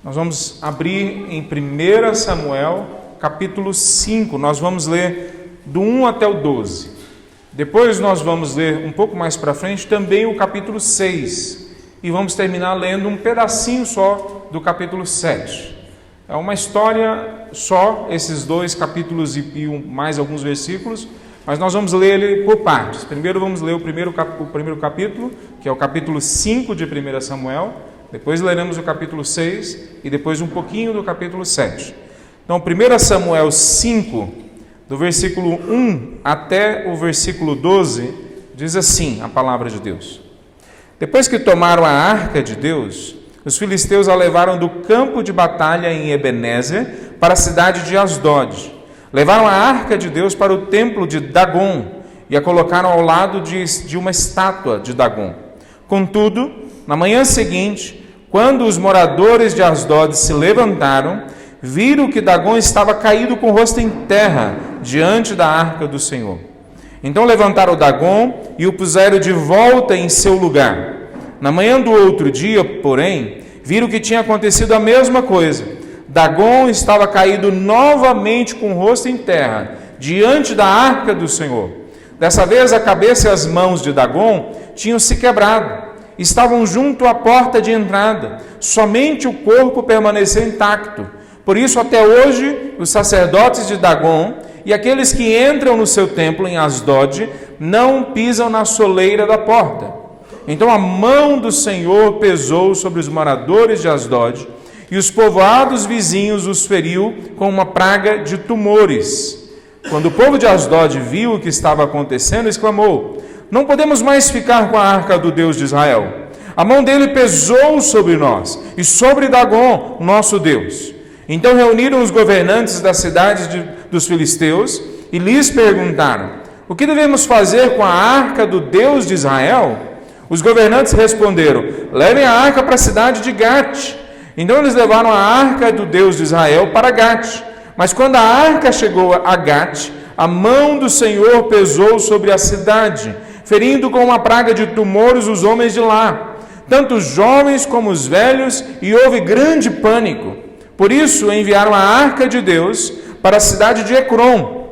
Nós vamos abrir em 1 Samuel, capítulo 5. Nós vamos ler do 1 até o 12. Depois nós vamos ler um pouco mais para frente também o capítulo 6. E vamos terminar lendo um pedacinho só do capítulo 7. É uma história só, esses dois capítulos e mais alguns versículos, mas nós vamos ler ele por partes. Primeiro vamos ler o primeiro capítulo, que é o capítulo 5 de 1 Samuel. Depois leremos o capítulo 6 e depois um pouquinho do capítulo 7. Então, 1 Samuel 5, do versículo 1 até o versículo 12, diz assim a palavra de Deus. Depois que tomaram a arca de Deus, os filisteus a levaram do campo de batalha em Ebenezer para a cidade de Asdod. Levaram a arca de Deus para o templo de Dagon e a colocaram ao lado de uma estátua de Dagon. Contudo, na manhã seguinte, quando os moradores de Asdod se levantaram, viram que Dagon estava caído com o rosto em terra diante da arca do Senhor. Então levantaram Dagon e o puseram de volta em seu lugar. Na manhã do outro dia, porém, viram que tinha acontecido a mesma coisa. Dagon estava caído novamente com o rosto em terra diante da arca do Senhor. Dessa vez a cabeça e as mãos de Dagon tinham se quebrado. Estavam junto à porta de entrada. Somente o corpo permaneceu intacto. Por isso, até hoje, os sacerdotes de Dagon e aqueles que entram no seu templo em Asdod não pisam na soleira da porta. Então a mão do Senhor pesou sobre os moradores de Asdod e os povoados vizinhos os feriu com uma praga de tumores. Quando o povo de Asdod viu o que estava acontecendo, exclamou: não podemos mais ficar com a arca do Deus de Israel. A mão dele pesou sobre nós e sobre Dagon, nosso Deus. Então reuniram os governantes das cidades dos filisteus e lhes perguntaram: o que devemos fazer com a arca do Deus de Israel? Os governantes responderam: levem a arca para a cidade de Gate. Então eles levaram a arca do Deus de Israel para Gate. Mas quando a arca chegou a Gate, a mão do Senhor pesou sobre a cidade, ferindo com uma praga de tumores os homens de lá, tanto os jovens como os velhos, e houve grande pânico. Por isso enviaram a arca de Deus para a cidade de Ecrom.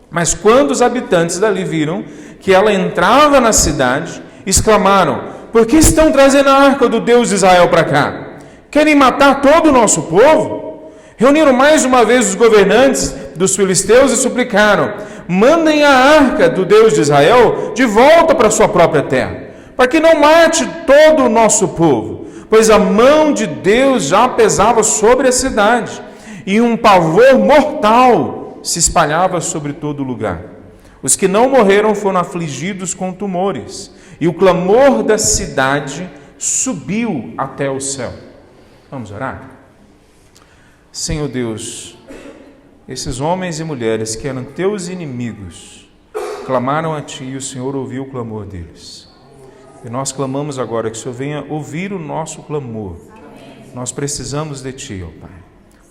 Mas quando os habitantes dali viram que ela entrava na cidade, exclamaram: por que estão trazendo a arca do Deus de Israel para cá? Querem matar todo o nosso povo? Reuniram mais uma vez os governantes dos filisteus e suplicaram: mandem a arca do Deus de Israel de volta para sua própria terra, para que não mate todo o nosso povo, pois a mão de Deus já pesava sobre a cidade, e um pavor mortal se espalhava sobre todo o lugar. Os que não morreram foram afligidos com tumores, e o clamor da cidade subiu até o céu. Vamos orar? Senhor Deus, esses homens e mulheres que eram teus inimigos, clamaram a Ti e o Senhor ouviu o clamor deles. E nós clamamos agora que o Senhor venha ouvir o nosso clamor. Nós precisamos de Ti, ó Pai.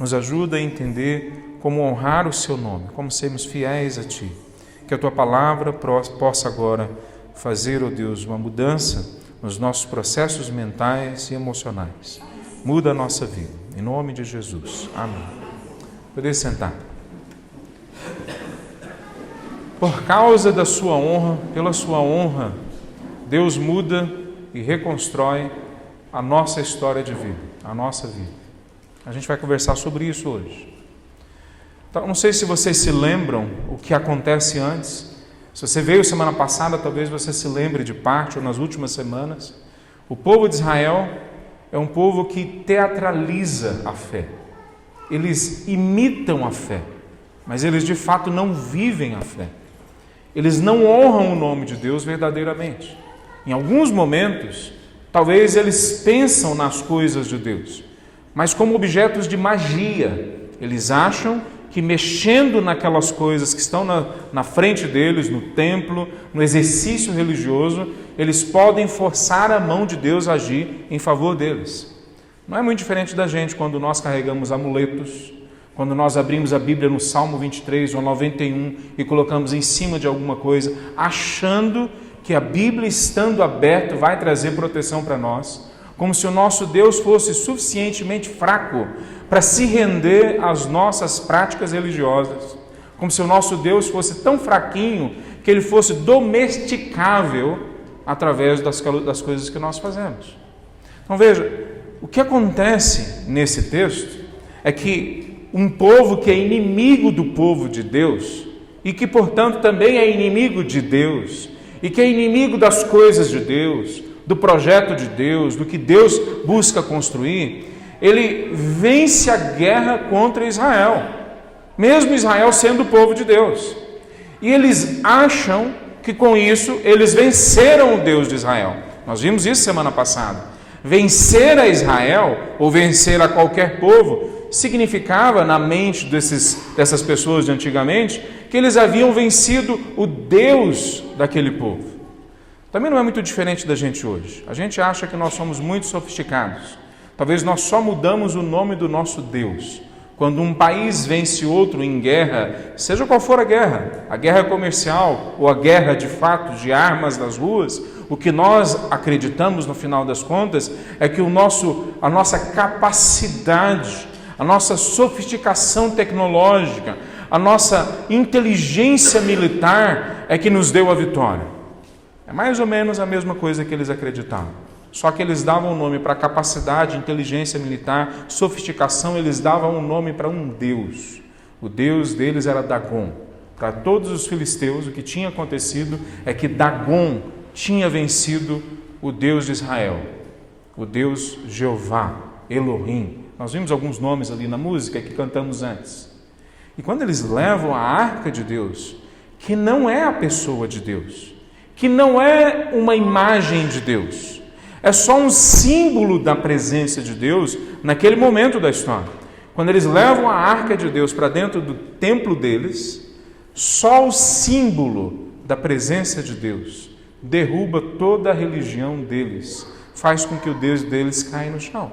Nos ajuda a entender como honrar o Seu nome, como sermos fiéis a Ti. Que a Tua palavra possa agora fazer, ó Deus, uma mudança nos nossos processos mentais e emocionais. Muda a nossa vida. Em nome de Jesus. Amém. Poder sentar. Por causa da sua honra, pela sua honra, Deus muda e reconstrói a nossa história de vida, a nossa vida. A gente vai conversar sobre isso hoje. Então, não sei se vocês se lembram o que acontece antes. Se você veio semana passada, talvez você se lembre de parte, ou nas últimas semanas. O povo de Israel é um povo que teatraliza a fé. Eles imitam a fé, mas eles de fato não vivem a fé. Eles não honram o nome de Deus verdadeiramente. Em alguns momentos, talvez eles pensam nas coisas de Deus, mas como objetos de magia. Eles acham que mexendo naquelas coisas que estão na frente deles, no templo, no exercício religioso, eles podem forçar a mão de Deus a agir em favor deles. Não é muito diferente da gente quando nós carregamos amuletos, quando nós abrimos a Bíblia no Salmo 23 ou 91 e colocamos em cima de alguma coisa, achando que a Bíblia estando aberta vai trazer proteção para nós, como se o nosso Deus fosse suficientemente fraco para se render às nossas práticas religiosas, como se o nosso Deus fosse tão fraquinho que ele fosse domesticável através das coisas que nós fazemos. Então veja, o que acontece nesse texto é que um povo que é inimigo do povo de Deus, e que portanto também é inimigo de Deus, e que é inimigo das coisas de Deus, do projeto de Deus, do que Deus busca construir, ele vence a guerra contra Israel, mesmo Israel sendo o povo de Deus. E eles acham que com isso eles venceram o Deus de Israel. Nós vimos isso semana passada. Vencer a Israel, ou vencer a qualquer povo, significava na mente dessas pessoas de antigamente, que eles haviam vencido o Deus daquele povo. Também não é muito diferente da gente hoje. A gente acha que nós somos muito sofisticados. Talvez nós só mudamos o nome do nosso Deus. Quando um país vence outro em guerra, seja qual for a guerra comercial ou a guerra de fato de armas nas ruas, o que nós acreditamos no final das contas é que a nossa capacidade, a nossa sofisticação tecnológica, a nossa inteligência militar é que nos deu a vitória. É mais ou menos a mesma coisa que eles acreditavam. Só que eles davam um nome para capacidade, inteligência militar, sofisticação, eles davam um nome para um Deus. O Deus deles era Dagon. Para todos os filisteus, o que tinha acontecido é que Dagon tinha vencido o Deus de Israel, o Deus Jeová, Elohim. Nós vimos alguns nomes ali na música que cantamos antes. E quando eles levam a arca de Deus, que não é a pessoa de Deus, que não é uma imagem de Deus, é só um símbolo da presença de Deus naquele momento da história. Quando eles levam a arca de Deus para dentro do templo deles, só o símbolo da presença de Deus derruba toda a religião deles, faz com que o Deus deles caia no chão.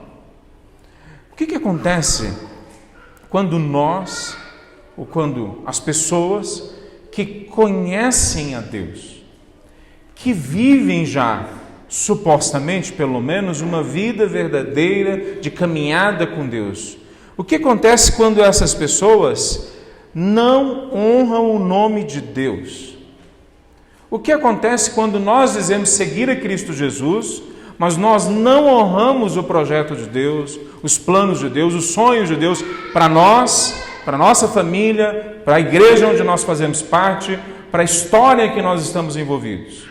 O que acontece quando nós, ou quando as pessoas que conhecem a Deus, que vivem já, supostamente, pelo menos, uma vida verdadeira de caminhada com Deus. O que acontece quando essas pessoas não honram o nome de Deus? O que acontece quando nós dizemos seguir a Cristo Jesus, mas nós não honramos o projeto de Deus, os planos de Deus, os sonhos de Deus para nós, para a nossa família, para a igreja onde nós fazemos parte, para a história em que nós estamos envolvidos?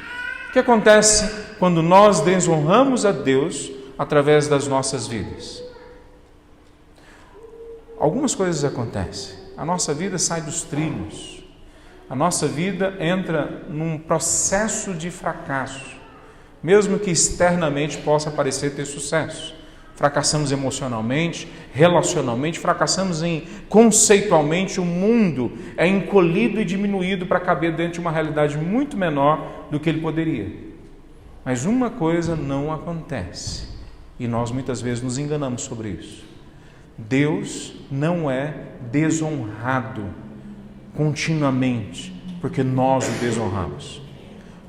O que acontece quando nós desonramos a Deus através das nossas vidas? Algumas coisas acontecem. A nossa vida sai dos trilhos. A nossa vida entra num processo de fracasso, mesmo que externamente possa parecer ter sucesso. Fracassamos emocionalmente, relacionalmente, fracassamos conceitualmente. O mundo é encolhido e diminuído para caber dentro de uma realidade muito menor do que ele poderia. Mas uma coisa não acontece, e nós muitas vezes nos enganamos sobre isso. Deus não é desonrado continuamente, porque nós o desonramos.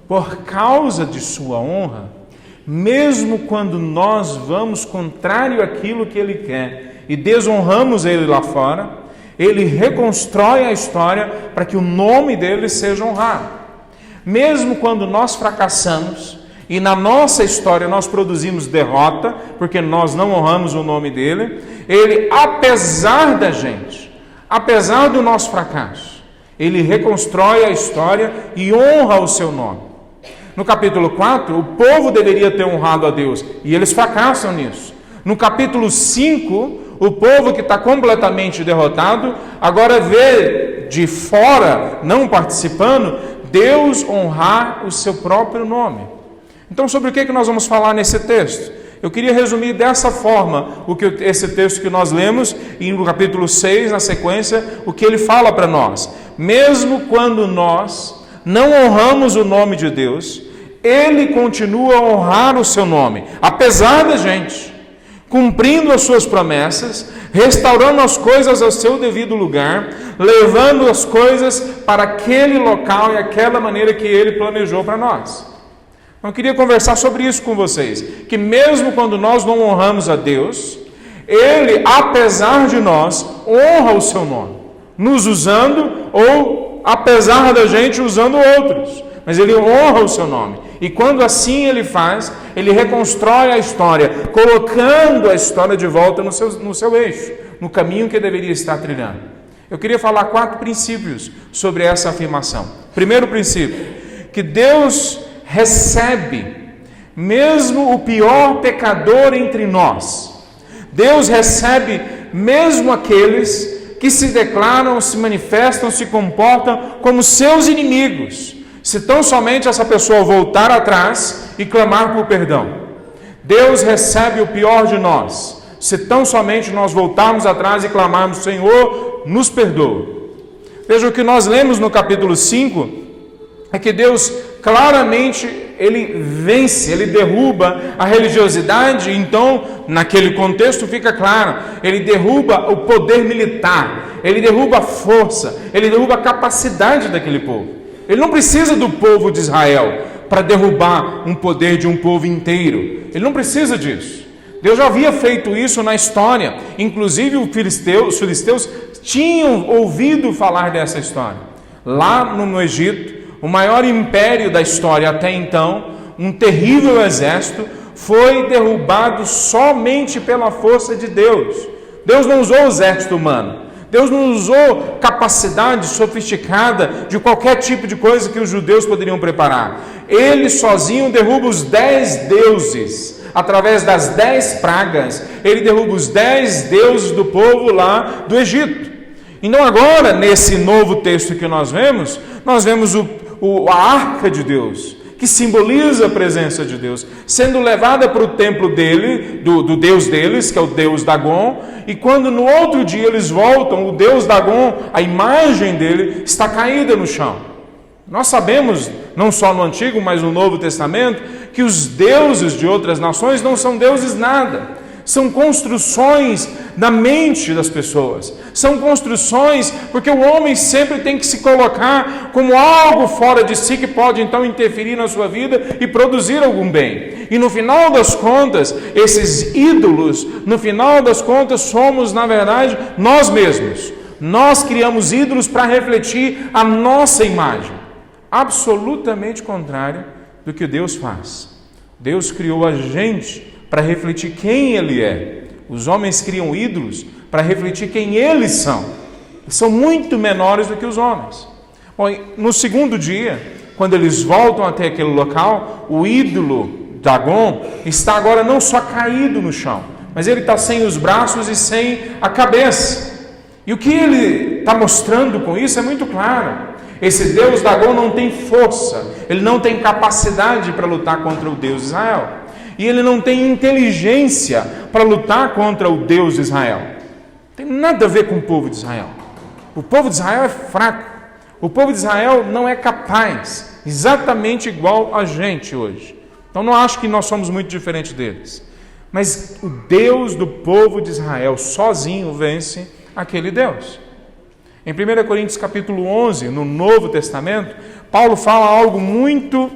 Por causa de sua honra, mesmo quando nós vamos contrário àquilo que Ele quer e desonramos Ele lá fora, Ele reconstrói a história para que o nome dEle seja honrado. Mesmo quando nós fracassamos e na nossa história nós produzimos derrota, porque nós não honramos o nome dEle, Ele, apesar da gente, apesar do nosso fracasso, Ele reconstrói a história e honra o seu nome. No capítulo 4, o povo deveria ter honrado a Deus, e eles fracassam nisso. No capítulo 5, o povo que está completamente derrotado, agora vê de fora, não participando, Deus honrar o seu próprio nome. Então, sobre o que nós vamos falar nesse texto? Eu queria resumir dessa forma esse texto que nós lemos, e no capítulo 6, na sequência, o que ele fala para nós. Mesmo quando nós não honramos o nome de Deus, Ele continua a honrar o seu nome, apesar da gente, cumprindo as suas promessas, restaurando as coisas ao seu devido lugar, levando as coisas para aquele local e aquela maneira que Ele planejou para nós. Eu queria conversar sobre isso com vocês, que mesmo quando nós não honramos a Deus, Ele, apesar de nós, honra o seu nome, nos usando ou apesar da gente usando outros, mas Ele honra o seu nome. E quando assim Ele faz, Ele reconstrói a história, colocando a história de volta no seu eixo, no caminho que deveria estar trilhando. Eu queria falar 4 princípios sobre essa afirmação. Primeiro princípio, que Deus recebe mesmo o pior pecador entre nós. Deus recebe mesmo aqueles que se declaram, se manifestam, se comportam como seus inimigos, se tão somente essa pessoa voltar atrás e clamar por perdão. Deus recebe o pior de nós, se tão somente nós voltarmos atrás e clamarmos: Senhor, nos perdoa. Veja, o que nós lemos no capítulo 5 é que Deus claramente, Ele vence, Ele derruba a religiosidade. Então, naquele contexto fica claro, Ele derruba o poder militar, Ele derruba a força, Ele derruba a capacidade daquele povo. Ele não precisa do povo de Israel para derrubar um poder de um povo inteiro. Ele não precisa disso. Deus já havia feito isso na história. Inclusive os filisteus tinham ouvido falar dessa história. Lá no Egito, o maior império da história até então, um terrível exército, foi derrubado somente pela força de Deus. Deus não usou o exército humano. Deus não usou capacidade sofisticada de qualquer tipo de coisa que os judeus poderiam preparar. Ele sozinho derruba os 10 deuses. Através das 10 pragas, ele derruba os 10 deuses do povo lá do Egito. Então agora, nesse novo texto que nós vemos a arca de Deus, que simboliza a presença de Deus, sendo levada para o templo dele, do Deus deles, que é o Deus Dagon, e quando no outro dia eles voltam, o Deus Dagon, a imagem dele, está caída no chão. Nós sabemos, não só no Antigo, mas no Novo Testamento, que os deuses de outras nações não são deuses nada. São construções da mente das pessoas. São construções porque o homem sempre tem que se colocar como algo fora de si que pode então interferir na sua vida e produzir algum bem. E no final das contas, esses ídolos, no final das contas, somos na verdade nós mesmos. Nós criamos ídolos para refletir a nossa imagem. Absolutamente contrário do que Deus faz. Deus criou a gente para refletir quem Ele é. Os homens criam ídolos para refletir quem eles são. São muito menores do que os homens. Bom, no segundo dia, quando eles voltam até aquele local, o ídolo Dagon está agora não só caído no chão, mas ele está sem os braços e sem a cabeça. E o que ele está mostrando com isso é muito claro. Esse Deus Dagon não tem força, ele não tem capacidade para lutar contra o Deus Israel. E ele não tem inteligência para lutar contra o Deus de Israel. Não tem nada a ver com o povo de Israel. O povo de Israel é fraco. O povo de Israel não é capaz, exatamente igual a gente hoje. Então não acho que nós somos muito diferentes deles. Mas o Deus do povo de Israel sozinho vence aquele Deus. Em 1 Coríntios capítulo 11, no Novo Testamento, Paulo fala algo muito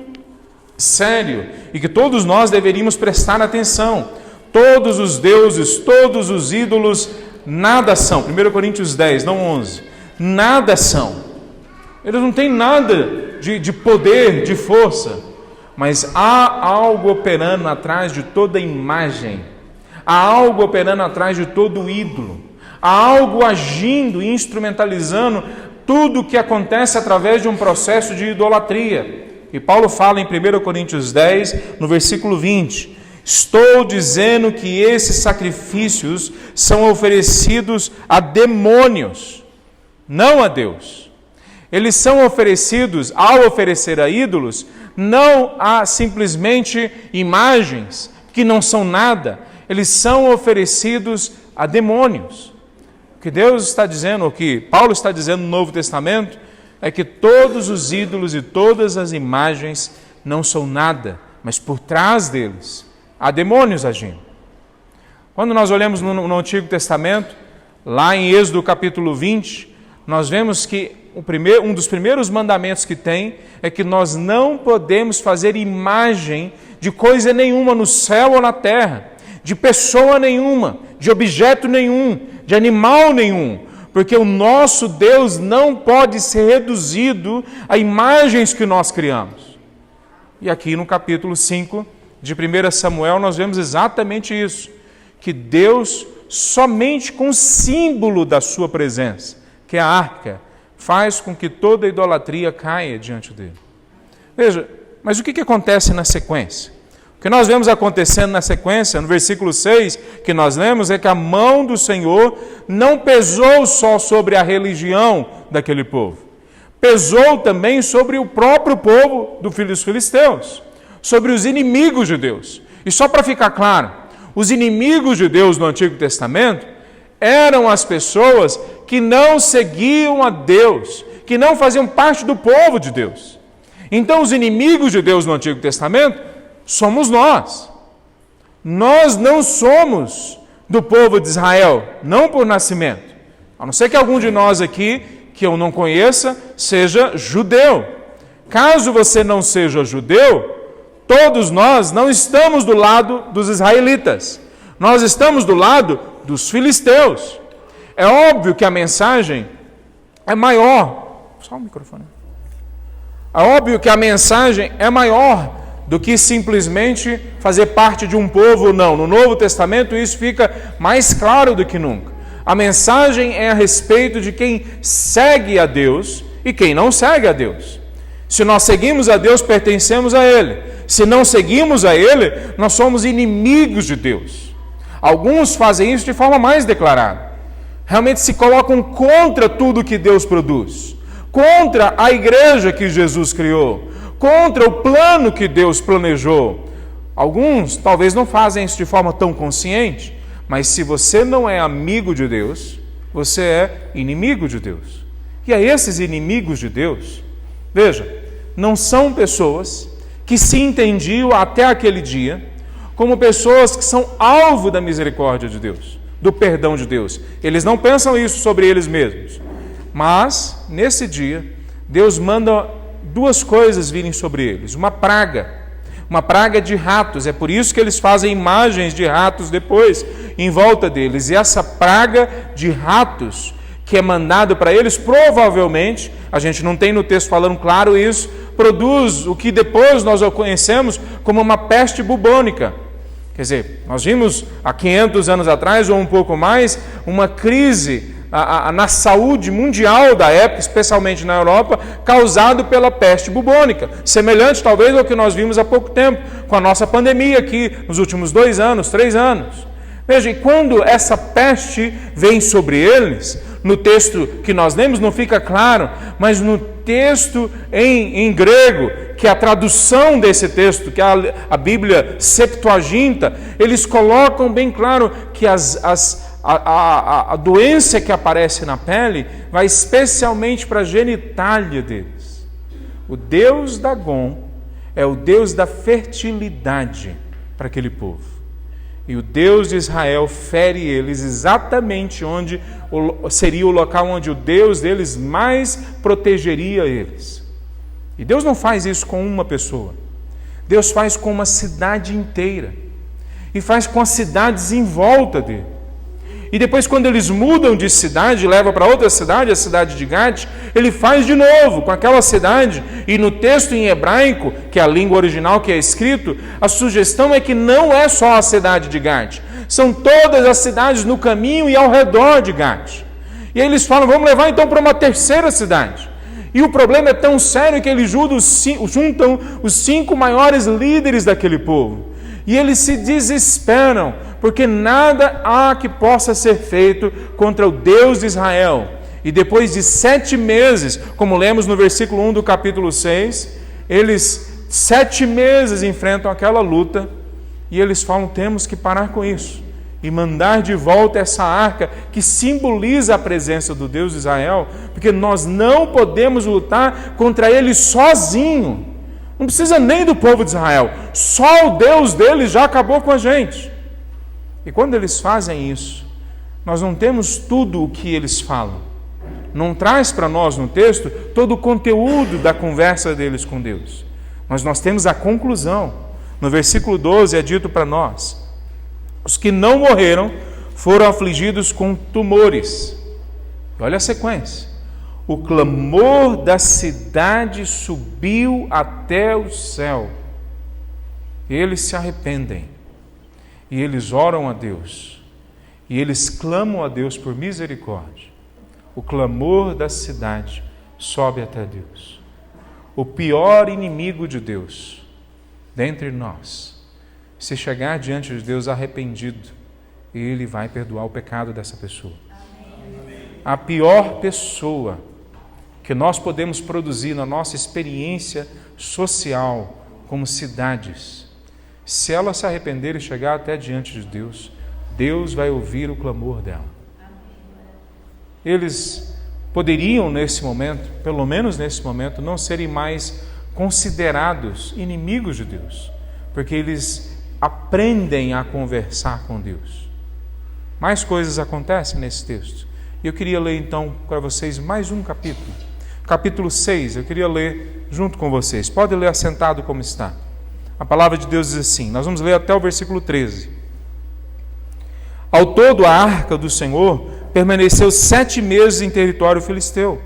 sério e que todos nós deveríamos prestar atenção. Todos os deuses, todos os ídolos, nada são. 1 Coríntios 10, não 11. Nada são. Eles não têm nada de poder, de força. Mas há algo operando atrás de toda imagem. Há algo operando atrás de todo ídolo. Há algo agindo e instrumentalizando tudo o que acontece através de um processo de idolatria. E Paulo fala em 1 Coríntios 10, no versículo 20: estou dizendo que esses sacrifícios são oferecidos a demônios, não a Deus. Eles são oferecidos, ao oferecer a ídolos, não a simplesmente imagens que não são nada. Eles são oferecidos a demônios. O que Deus está dizendo, o que Paulo está dizendo no Novo Testamento, é que todos os ídolos e todas as imagens não são nada, mas por trás deles há demônios agindo. Quando nós olhamos no Antigo Testamento, lá em Êxodo capítulo 20, nós vemos que um dos primeiros mandamentos que tem é que nós não podemos fazer imagem de coisa nenhuma no céu ou na terra, de pessoa nenhuma, de objeto nenhum, de animal nenhum, porque o nosso Deus não pode ser reduzido a imagens que nós criamos. E aqui no capítulo 5 de 1 Samuel nós vemos exatamente isso, que Deus, somente com o símbolo da sua presença, que é a arca, faz com que toda idolatria caia diante dele. Veja, mas o que acontece na sequência? O que nós vemos acontecendo na sequência, no versículo 6, que nós lemos, é que a mão do Senhor não pesou só sobre a religião daquele povo, pesou também sobre o próprio povo dos filisteus, sobre os inimigos de Deus. E só para ficar claro, os inimigos de Deus no Antigo Testamento eram as pessoas que não seguiam a Deus, que não faziam parte do povo de Deus. Então, os inimigos de Deus no Antigo Testamento somos nós. Nós não somos do povo de Israel, não por nascimento. A não ser que algum de nós aqui, que eu não conheça, seja judeu. Caso você não seja judeu, todos nós não estamos do lado dos israelitas. Nós estamos do lado dos filisteus. É óbvio que a mensagem é maior. Só o microfone. É óbvio que a mensagem é maior do que simplesmente fazer parte de um povo ou não. No Novo Testamento isso fica mais claro do que nunca. A mensagem é a respeito de quem segue a Deus e quem não segue a Deus. Se nós seguimos a Deus, pertencemos a Ele. Se não seguimos a Ele, nós somos inimigos de Deus. Alguns fazem isso de forma mais declarada. Realmente se colocam contra tudo que Deus produz, contra a igreja que Jesus criou, contra o plano que Deus planejou. Alguns talvez não fazem isso de forma tão consciente, mas se você não é amigo de Deus, você é inimigo de Deus. E a esses inimigos de Deus, veja, não são pessoas que se entendiam até aquele dia como pessoas que são alvo da misericórdia de Deus, do perdão de Deus. Eles não pensam isso sobre eles mesmos. Mas, nesse dia, Deus manda duas coisas virem sobre eles. Uma praga de ratos. É por isso que eles fazem imagens de ratos depois, em volta deles. E essa praga de ratos que é mandado para eles, provavelmente, a gente não tem no texto falando claro isso, produz o que depois nós conhecemos como uma peste bubônica. Quer dizer, nós vimos há 500 anos atrás, ou um pouco mais, uma crise na saúde mundial da época, especialmente na Europa, causado pela peste bubônica, semelhante talvez ao que nós vimos há pouco tempo, com a nossa pandemia aqui, nos últimos 2 anos, 3 anos. Veja, e quando essa peste vem sobre eles, no texto que nós lemos não fica claro, mas no texto em grego, que é a tradução desse texto, que é a Bíblia Septuaginta, eles colocam bem claro que a doença que aparece na pele vai especialmente para a genitália deles. O Deus Dagom é o Deus da fertilidade para aquele povo. E o Deus de Israel fere eles exatamente onde seria o local onde o Deus deles mais protegeria eles. E Deus não faz isso com uma pessoa. Deus faz com uma cidade inteira. E faz com as cidades em volta dele. E depois, quando eles mudam de cidade, leva para outra cidade, a cidade de Gate, ele faz de novo com aquela cidade. E no texto em hebraico, que é a língua original que é escrito, a sugestão é que não é só a cidade de Gate, são todas as cidades no caminho e ao redor de Gate. E aí eles falam, vamos levar então para uma terceira cidade. E o problema é tão sério que eles juntam os 5 maiores líderes daquele povo. E eles se desesperam, porque nada há que possa ser feito contra o Deus de Israel. E depois de 7 meses, como lemos no versículo 1 do capítulo 6, eles 7 meses enfrentam aquela luta, e eles falam, temos que parar com isso, e mandar de volta essa arca, que simboliza a presença do Deus de Israel, porque nós não podemos lutar contra ele sozinho. Não precisa nem do povo de Israel. Só o Deus deles já acabou com a gente. E quando eles fazem isso, nós não temos tudo o que eles falam. não traz para nós no texto todo o conteúdo da conversa deles com Deus. Mas nós temos a conclusão. No versículo 12 é dito para nós: os que não morreram foram afligidos com tumores. Olha a sequência. O clamor da cidade subiu até o céu. Eles se arrependem. E eles oram a Deus. E eles clamam a Deus por misericórdia. O clamor da cidade sobe até Deus. O pior inimigo de Deus, dentre nós, se chegar diante de Deus arrependido, Ele vai perdoar o pecado dessa pessoa. A pior pessoa que nós podemos produzir na nossa experiência social como cidades, se ela se arrepender e chegar até diante de Deus, Deus vai ouvir o clamor dela. Eles poderiam nesse momento, pelo menos nesse momento, não serem mais considerados inimigos de Deus, porque eles aprendem a conversar com Deus. Mais coisas acontecem nesse texto. E eu queria ler então para vocês mais um capítulo. Capítulo 6, eu queria ler junto com vocês. Pode ler assentado como está. A palavra de Deus diz assim, nós vamos ler até o versículo 13. Ao todo, a arca do Senhor permaneceu 7 meses em território filisteu.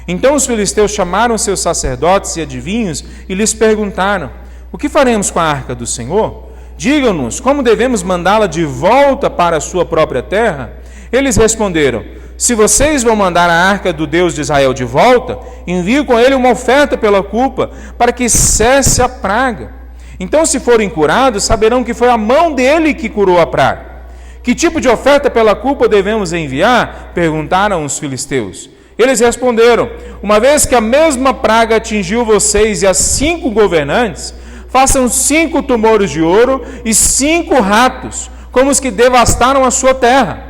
Então os filisteus chamaram seus sacerdotes e adivinhos e lhes perguntaram: o que faremos com a arca do Senhor? Digam-nos, como devemos mandá-la de volta para a sua própria terra? Eles responderam: se vocês vão mandar a arca do Deus de Israel de volta, enviem com ele uma oferta pela culpa, para que cesse a praga. Então, se forem curados, saberão que foi a mão dele que curou a praga. Que tipo de oferta pela culpa devemos enviar? Perguntaram os filisteus. Eles responderam: uma vez que a mesma praga atingiu vocês e as 5 governantes, façam 5 tumores de ouro e 5 ratos, como os que devastaram a sua terra.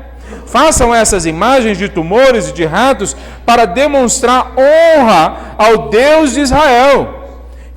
Façam essas imagens de tumores e de ratos para demonstrar honra ao Deus de Israel.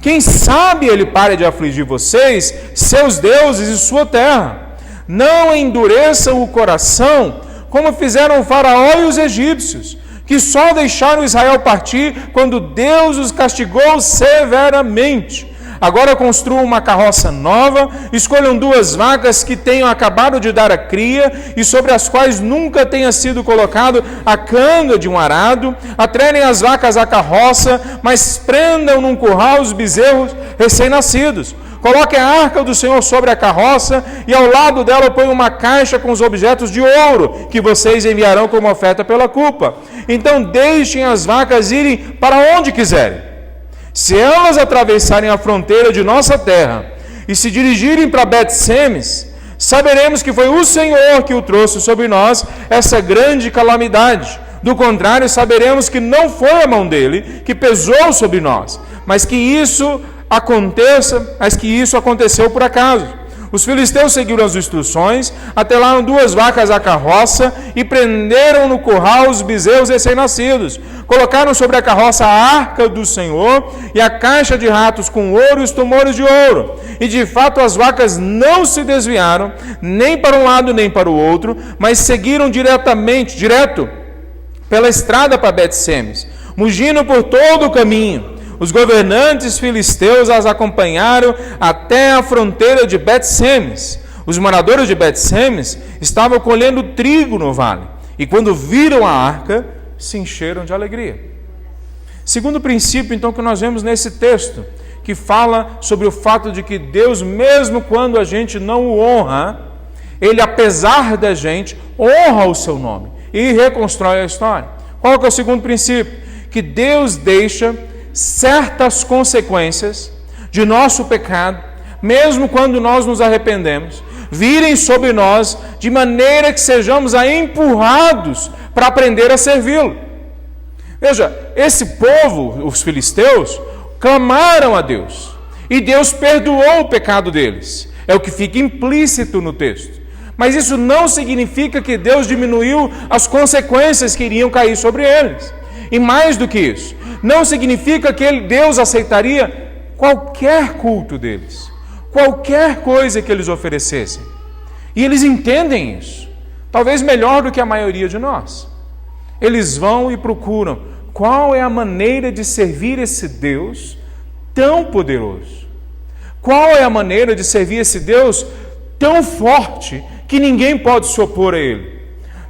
Quem sabe ele pare de afligir vocês, seus deuses e sua terra. Não endureçam o coração, como fizeram o faraó e os egípcios, que só deixaram Israel partir quando Deus os castigou severamente. Agora construam uma carroça nova, escolham 2 vacas que tenham acabado de dar a cria e sobre as quais nunca tenha sido colocado a canga de um arado. Atrelem as vacas à carroça, mas prendam num curral os bezerros recém-nascidos. Coloquem a arca do Senhor sobre a carroça e ao lado dela ponham uma caixa com os objetos de ouro que vocês enviarão como oferta pela culpa. Então deixem as vacas irem para onde quiserem. Se elas atravessarem a fronteira de nossa terra e se dirigirem para Bet-Semes, saberemos que foi o Senhor que o trouxe sobre nós essa grande calamidade. Do contrário, saberemos que não foi a mão dele que pesou sobre nós, mas que isso aconteceu por acaso. Os filisteus seguiram as instruções, atelaram 2 vacas à carroça e prenderam no curral os bezerros recém-nascidos. Colocaram sobre a carroça a arca do Senhor e a caixa de ratos com ouro e os tumores de ouro. E de fato as vacas não se desviaram, nem para um lado nem para o outro, mas seguiram direto pela estrada para Bet-Semes, mugindo por todo o caminho. Os governantes filisteus as acompanharam até a fronteira de Bet-Semes. Os moradores de Bet-Semes estavam colhendo trigo no vale, e quando viram a arca, se encheram de alegria. Segundo princípio, então, que nós vemos nesse texto, que fala sobre o fato de que Deus, mesmo quando a gente não o honra, Ele, apesar da gente, honra o seu nome e reconstrói a história. Qual que é o segundo princípio? Que Deus deixa certas consequências de nosso pecado, mesmo quando nós nos arrependemos, virem sobre nós de maneira que sejamos empurrados para aprender a servi-lo. Veja, esse povo, os filisteus, clamaram a Deus e Deus perdoou o pecado deles. É o que fica implícito no texto. Mas isso não significa que Deus diminuiu as consequências que iriam cair sobre eles. E mais do que isso, não significa que Deus aceitaria qualquer culto deles, qualquer coisa que eles oferecessem. E eles entendem isso, talvez melhor do que a maioria de nós. Eles vão e procuram qual é a maneira de servir esse Deus tão poderoso. Qual é a maneira de servir esse Deus tão forte que ninguém pode se opor a Ele?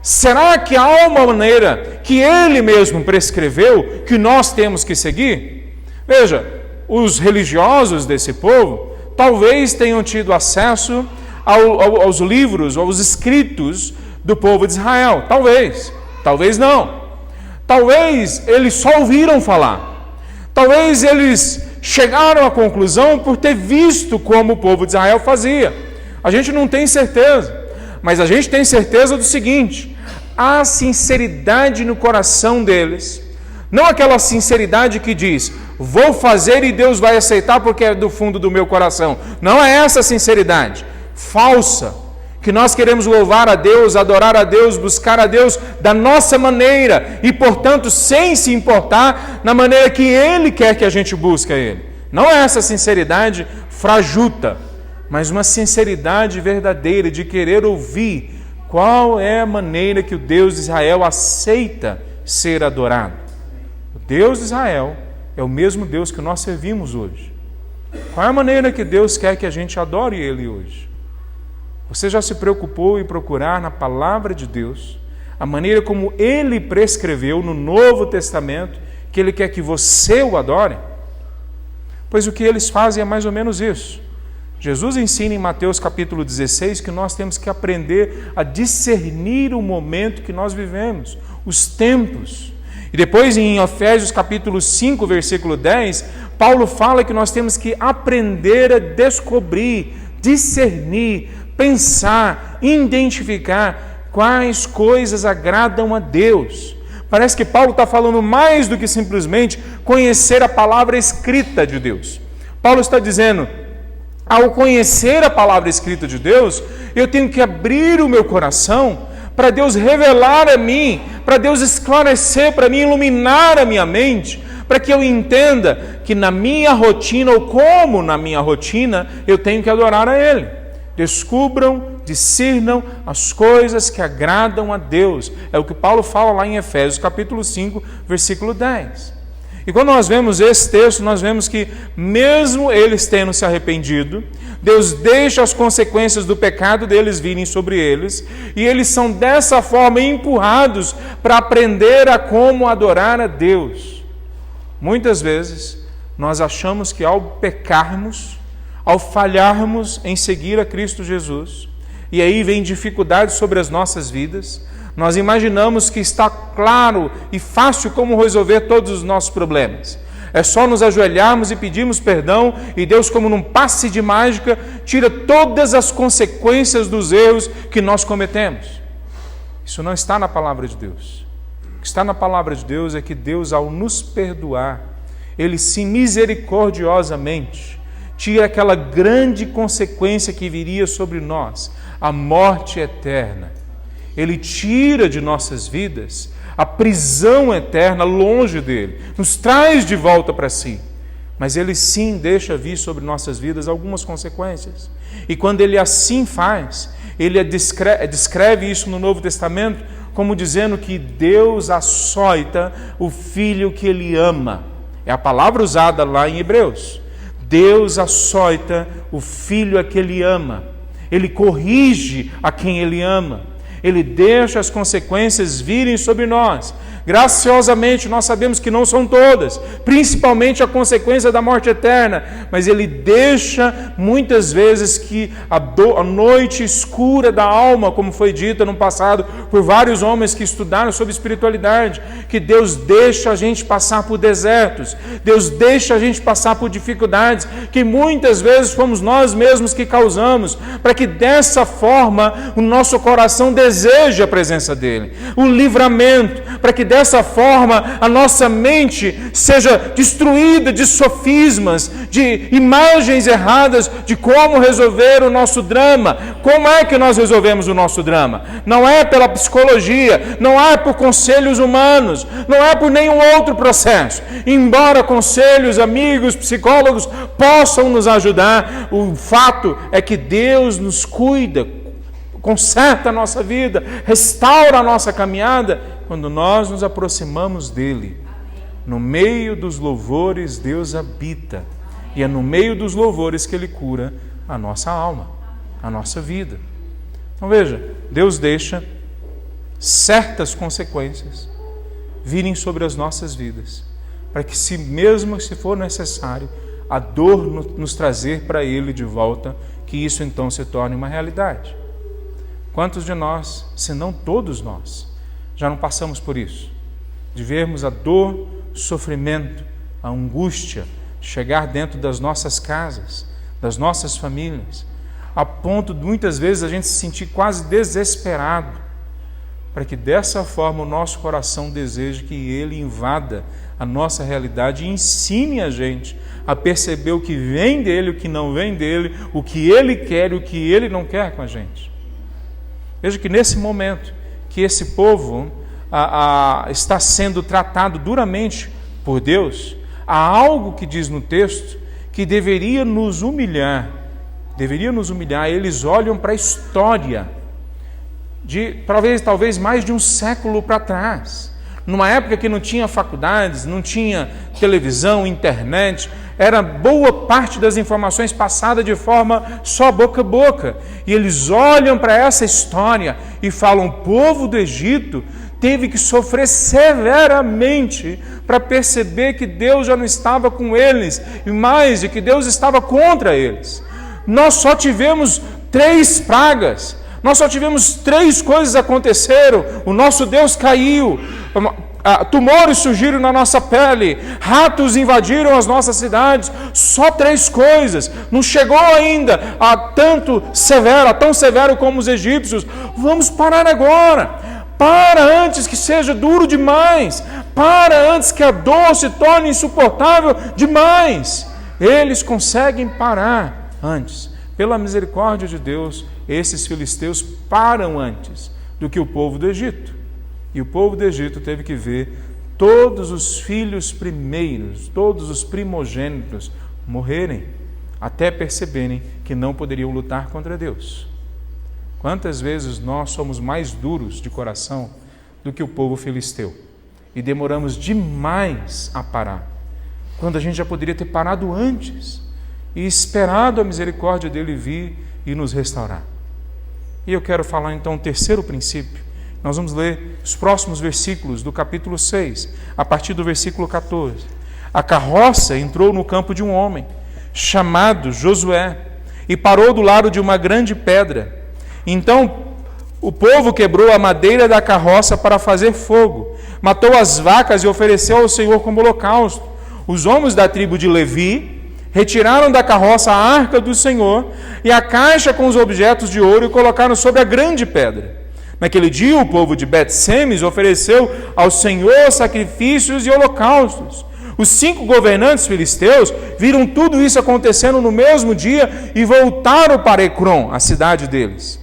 Será que há uma maneira que Ele mesmo prescreveu que nós temos que seguir? Veja, os religiosos desse povo talvez tenham tido acesso aos livros, aos escritos do povo de Israel. Talvez não. Talvez eles só ouviram falar. Talvez eles chegaram à conclusão por ter visto como o povo de Israel fazia. A gente não tem certeza, mas a gente tem certeza do seguinte: há sinceridade no coração deles, não aquela sinceridade que diz, vou fazer e Deus vai aceitar porque é do fundo do meu coração. Não é essa sinceridade falsa, que nós queremos louvar a Deus, adorar a Deus, buscar a Deus da nossa maneira e, portanto, sem se importar na maneira que Ele quer que a gente busque a Ele. Não é essa sinceridade frajuta, mas uma sinceridade verdadeira de querer ouvir qual é a maneira que o Deus de Israel aceita ser adorado. O Deus de Israel é o mesmo Deus que nós servimos hoje. Qual é a maneira que Deus quer que a gente adore Ele hoje? Você já se preocupou em procurar na palavra de Deus a maneira como Ele prescreveu no Novo Testamento que Ele quer que você o adore? Pois o que eles fazem é mais ou menos isso. Jesus ensina em Mateus capítulo 16 que nós temos que aprender a discernir o momento que nós vivemos, os tempos. E depois em Efésios capítulo 5, versículo 10, Paulo fala que nós temos que aprender a descobrir, discernir, pensar, identificar quais coisas agradam a Deus. Parece que Paulo está falando mais do que simplesmente conhecer a palavra escrita de Deus. Paulo está dizendo, ao conhecer a palavra escrita de Deus, eu tenho que abrir o meu coração para Deus revelar a mim, para Deus esclarecer para mim, iluminar a minha mente, para que eu entenda que na minha rotina, ou como na minha rotina, eu tenho que adorar a Ele. Descubram, discernam as coisas que agradam a Deus. É o que Paulo fala lá em Efésios capítulo 5, versículo 10. E quando nós vemos esse texto, nós vemos que mesmo eles tendo se arrependido, Deus deixa as consequências do pecado deles virem sobre eles, e eles são dessa forma empurrados para aprender a como adorar a Deus. Muitas vezes nós achamos que ao pecarmos, ao falharmos em seguir a Cristo Jesus, e aí vem dificuldades sobre as nossas vidas, nós imaginamos que está claro e fácil como resolver todos os nossos problemas. É só nos ajoelharmos e pedirmos perdão, e Deus, como num passe de mágica, tira todas as consequências dos erros que nós cometemos. Isso não está na palavra de Deus. O que está na palavra de Deus é que Deus, ao nos perdoar, Ele se misericordiosamente tira aquela grande consequência que viria sobre nós, a morte eterna. Ele tira de nossas vidas a prisão eterna longe dele, nos traz de volta para si. Mas Ele sim deixa vir sobre nossas vidas algumas consequências. E quando Ele assim faz, Ele descreve isso no Novo Testamento como dizendo que Deus açoita o filho que Ele ama. É a palavra usada lá em Hebreus. Deus açoita o filho a que Ele ama. Ele corrige a quem Ele ama. Ele deixa as consequências virem sobre nós. Graciosamente, nós sabemos que não são todas, principalmente a consequência da morte eterna, mas Ele deixa muitas vezes que a noite escura da alma, como foi dita no passado por vários homens que estudaram sobre espiritualidade, que Deus deixa a gente passar por desertos, Deus deixa a gente passar por dificuldades, que muitas vezes fomos nós mesmos que causamos, para que dessa forma o nosso coração deseje a presença dEle, o livramento, para que dessa forma a nossa mente seja destruída de sofismas, de imagens erradas de como resolver o nosso drama. Como é que nós resolvemos o nosso drama? Não é pela psicologia, não é por conselhos humanos, não é por nenhum outro processo. Embora conselhos, amigos, psicólogos possam nos ajudar, o fato é que Deus nos cuida, conserta a nossa vida, restaura a nossa caminhada quando nós nos aproximamos dele, no meio dos louvores Deus habita. E é no meio dos louvores que ele cura a nossa alma, a nossa vida. Então veja, Deus deixa certas consequências virem sobre as nossas vidas, para que, mesmo se for necessário, a dor nos trazer para ele de volta, que isso então se torne uma realidade. Quantos de nós, se não todos nós, já não passamos por isso? De vermos a dor, o sofrimento, a angústia chegar dentro das nossas casas, das nossas famílias, a ponto de muitas vezes a gente se sentir quase desesperado, para que dessa forma o nosso coração deseje que ele invada a nossa realidade e ensine a gente a perceber o que vem dele, o que não vem dele, o que ele quer e o que ele não quer com a gente. Veja que nesse momento que esse povo está sendo tratado duramente por Deus, há algo que diz no texto que deveria nos humilhar. Eles olham para a história de talvez mais de um século para trás, numa época que não tinha faculdades, não tinha televisão, internet, era boa parte das informações passada de forma só boca a boca, e eles olham para essa história e falam: o povo do Egito teve que sofrer severamente para perceber que Deus já não estava com eles, e mais, de que Deus estava contra eles. Nós só tivemos 3 pragas, nós só tivemos 3 coisas aconteceram: o nosso Deus caiu, tumores surgiram na nossa pele, ratos invadiram as nossas cidades. Só 3 coisas, não chegou ainda a tão severo como os egípcios. Vamos parar agora, para antes que seja duro demais, para antes que a dor se torne insuportável demais. Eles conseguem parar antes. Pela misericórdia de Deus, esses filisteus param antes do que o povo do Egito. E o povo do Egito teve que ver todos os filhos primeiros, todos os primogênitos morrerem, até perceberem que não poderiam lutar contra Deus. Quantas vezes nós somos mais duros de coração do que o povo filisteu e demoramos demais a parar, quando a gente já poderia ter parado antes e esperado a misericórdia dele vir e nos restaurar. E eu quero falar então o terceiro princípio. Nós vamos ler os próximos versículos do capítulo 6, a partir do versículo 14. A carroça entrou no campo de um homem, chamado Josué, e parou do lado de uma grande pedra. Então o povo quebrou a madeira da carroça para fazer fogo, matou as vacas e ofereceu ao Senhor como holocausto. Os homens da tribo de Levi retiraram da carroça a arca do Senhor e a caixa com os objetos de ouro e colocaram sobre a grande pedra. Naquele dia o povo de Bet-Semes ofereceu ao Senhor sacrifícios e holocaustos. Os 5 governantes filisteus viram tudo isso acontecendo no mesmo dia e voltaram para Ecrom, a cidade deles.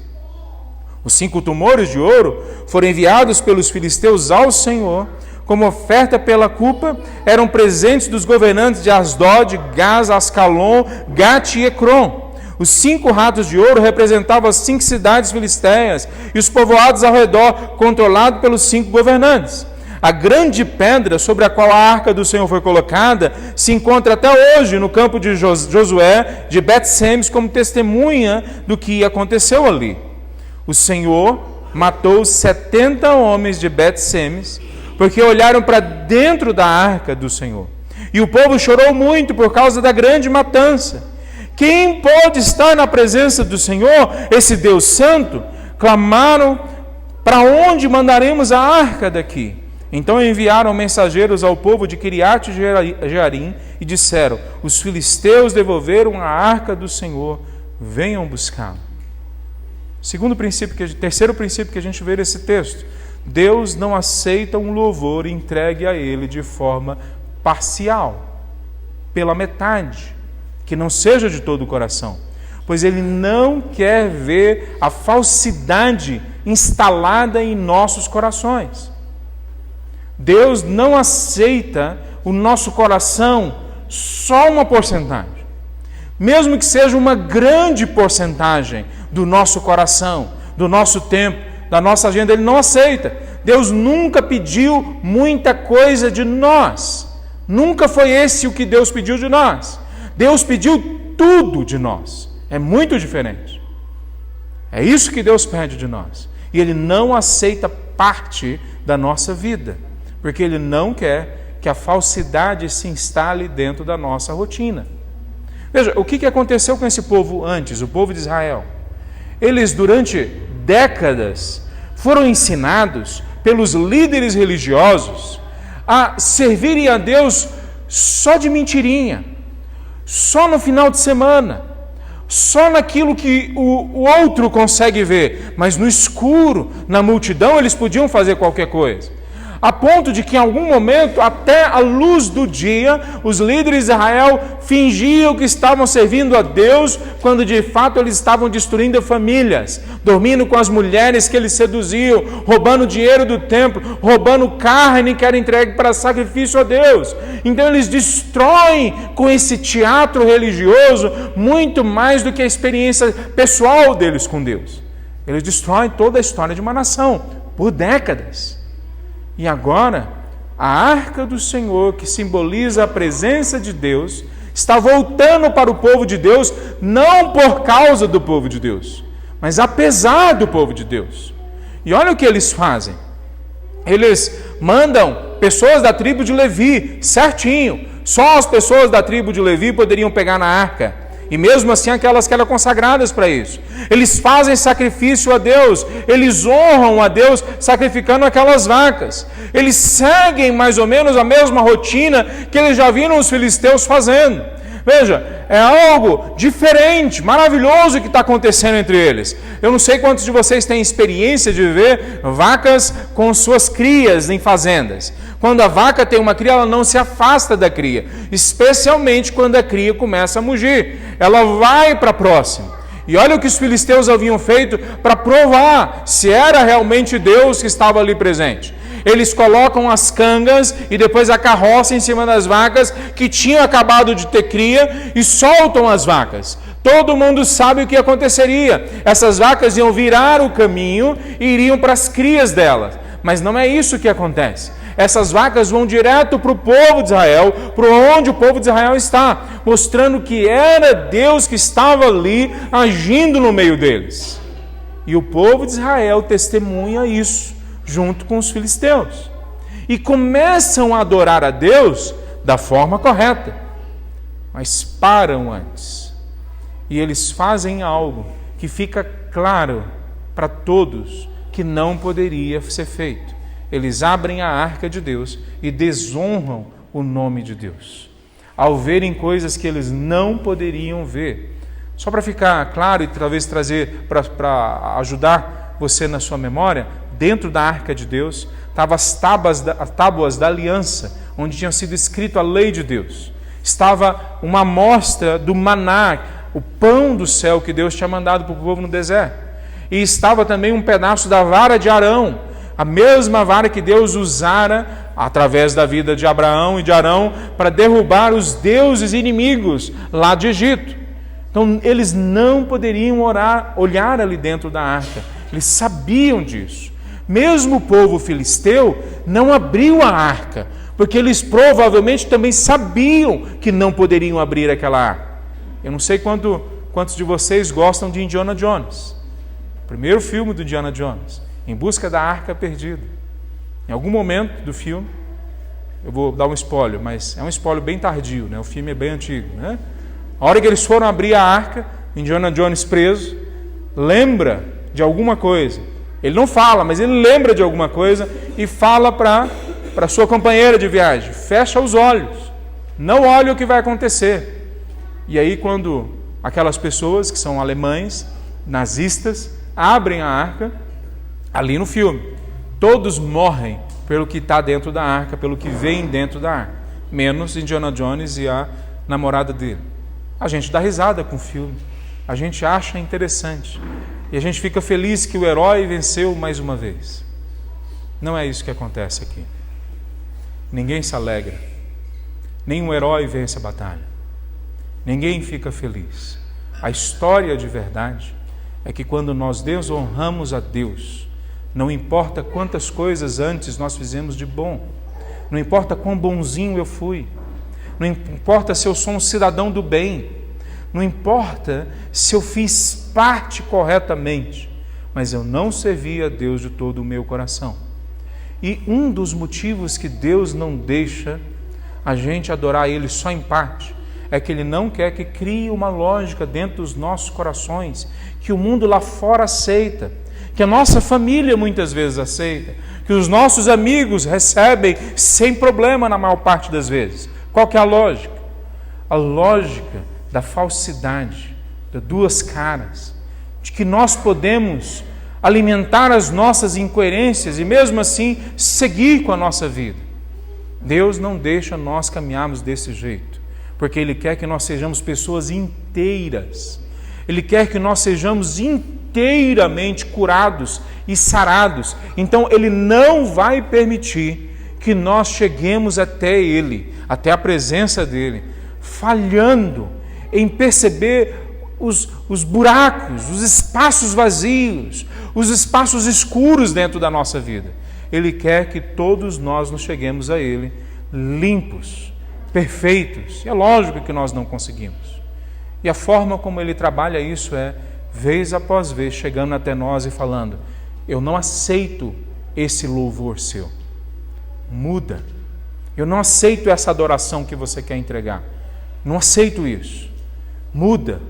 Os 5 tumores de ouro foram enviados pelos filisteus ao Senhor como oferta pela culpa, eram presentes dos governantes de Asdod, Gaz, Ascalon, Gat e Ecrom. Os 5 ratos de ouro representavam as 5 cidades filisteias e os povoados ao redor, controlados pelos 5 governantes. A grande pedra sobre a qual a arca do Senhor foi colocada se encontra até hoje no campo de Josué de Bet-Semes como testemunha do que aconteceu ali. O Senhor matou 70 homens de Bet-Semes porque olharam para dentro da arca do Senhor. E o povo chorou muito por causa da grande matança. Quem pode estar na presença do Senhor, esse Deus santo? Clamaram: para onde mandaremos a arca daqui? Então enviaram mensageiros ao povo de Kiriat Jearim e disseram: os filisteus devolveram a arca do Senhor, venham buscá-la. Terceiro princípio que a gente vê nesse texto: Deus não aceita um louvor entregue a Ele de forma parcial, pela metade, que não seja de todo o coração, pois Ele não quer ver a falsidade instalada em nossos corações. Deus não aceita o nosso coração só uma porcentagem, mesmo que seja uma grande porcentagem do nosso coração, do nosso tempo, da nossa agenda. Ele não aceita. Deus nunca pediu muita coisa de nós. Nunca foi esse o que Deus pediu de nós. Deus pediu tudo de nós. É muito diferente. É isso que Deus pede de nós. E Ele não aceita parte da nossa vida, porque Ele não quer que a falsidade se instale dentro da nossa rotina. Veja, o que aconteceu com esse povo antes, o povo de Israel? Eles, durante décadas, foram ensinados pelos líderes religiosos a servirem a Deus só de mentirinha, só no final de semana, só naquilo que o outro consegue ver, mas no escuro, na multidão, eles podiam fazer qualquer coisa. A ponto de que em algum momento, até a luz do dia, os líderes de Israel fingiam que estavam servindo a Deus, quando de fato eles estavam destruindo famílias, dormindo com as mulheres que eles seduziam, roubando dinheiro do templo, roubando carne que era entregue para sacrifício a Deus. Então eles destroem com esse teatro religioso muito mais do que a experiência pessoal deles com Deus. Eles destroem toda a história de uma nação por décadas. E agora, a arca do Senhor, que simboliza a presença de Deus, está voltando para o povo de Deus, não por causa do povo de Deus, mas apesar do povo de Deus. E olha o que eles fazem. Eles mandam pessoas da tribo de Levi, certinho. Só as pessoas da tribo de Levi poderiam pegar na arca. E mesmo assim aquelas que eram consagradas para isso. Eles fazem sacrifício a Deus, eles honram a Deus sacrificando aquelas vacas. Eles seguem mais ou menos a mesma rotina que eles já viram os filisteus fazendo. Veja, é algo diferente, maravilhoso que está acontecendo entre eles. Eu não sei quantos de vocês têm experiência de ver vacas com suas crias em fazendas. Quando a vaca tem uma cria, ela não se afasta da cria, especialmente quando a cria começa a mugir. Ela vai para a próxima. E olha o que os filisteus haviam feito para provar se era realmente Deus que estava ali presente. Eles colocam as cangas e depois a carroça em cima das vacas que tinham acabado de ter cria e soltam as vacas. Todo mundo sabe o que aconteceria. Essas vacas iam virar o caminho e iriam para as crias delas. Mas não é isso que acontece. Essas vacas vão direto para o povo de Israel, para onde o povo de Israel está, mostrando que era Deus que estava ali agindo no meio deles. E o povo de Israel testemunha isso, junto com os filisteus. E começam a adorar a Deus da forma correta, mas param antes. E eles fazem algo que fica claro para todos que não poderia ser feito. Eles abrem a arca de Deus e desonram o nome de Deus, ao verem coisas que eles não poderiam ver. Só para ficar claro e talvez trazer para ajudar você na sua memória, dentro da arca de Deus estavam as tábuas da aliança, onde tinha sido escrito a lei de Deus. Estava uma amostra do maná, o pão do céu que Deus tinha mandado para o povo no deserto. E estava também um pedaço da vara de Arão, a mesma vara que Deus usara através da vida de Abraão e de Arão para derrubar os deuses inimigos lá de Egito. Então eles não poderiam olhar ali dentro da arca. Eles sabiam disso. Mesmo o povo filisteu não abriu a arca, porque eles provavelmente também sabiam que não poderiam abrir aquela arca. Eu não sei quantos de vocês gostam de Indiana Jones. O primeiro filme do Indiana Jones, Em Busca da Arca Perdida. Em algum momento do filme, eu vou dar um spoiler, mas é um spoiler bem tardio, né? O filme é bem antigo, né? A hora que eles foram abrir a arca, Indiana Jones preso, lembra de alguma coisa. Ele não fala, mas ele lembra de alguma coisa e fala para sua companheira de viagem: fecha os olhos, não olhe o que vai acontecer. E aí quando aquelas pessoas que são alemães, nazistas, abrem a arca, ali no filme, todos morrem pelo que está dentro da arca, pelo que vem dentro da arca, menos Indiana Jones e a namorada dele. A gente dá risada com o filme, a gente acha interessante, e a gente fica feliz que o herói venceu mais uma vez. Não é isso que acontece aqui. Ninguém se alegra, nenhum herói vence a batalha, ninguém fica feliz. A história de verdade é que quando nós desonramos a Deus, Não importa quantas coisas antes nós fizemos de bom, não importa quão bonzinho eu fui, não importa se eu sou um cidadão do bem, não importa se eu fiz parte corretamente, mas eu não servi a Deus de todo o meu coração. E um dos motivos que Deus não deixa a gente adorar Ele só em parte, é que Ele não quer que crie uma lógica dentro dos nossos corações, que o mundo lá fora aceita, que a nossa família muitas vezes aceita, que os nossos amigos recebem sem problema na maior parte das vezes. Qual que é a lógica? A lógica da falsidade, das duas caras, de que nós podemos alimentar as nossas incoerências e mesmo assim seguir com a nossa vida. Deus não deixa nós caminharmos desse jeito, porque Ele quer que nós sejamos pessoas inteiras. Ele quer que nós sejamos inteiramente curados e sarados. Então Ele não vai permitir que nós cheguemos até Ele, até a presença dEle, falhando em perceber os buracos, os espaços vazios, os espaços escuros dentro da nossa vida. Ele quer que todos nós nos cheguemos a Ele limpos, perfeitos. E é lógico que nós não conseguimos. E a forma como Ele trabalha isso é, vez após vez, chegando até nós e falando: eu não aceito esse louvor seu. Muda. Eu não aceito essa adoração que você quer entregar. Não aceito isso. Muda.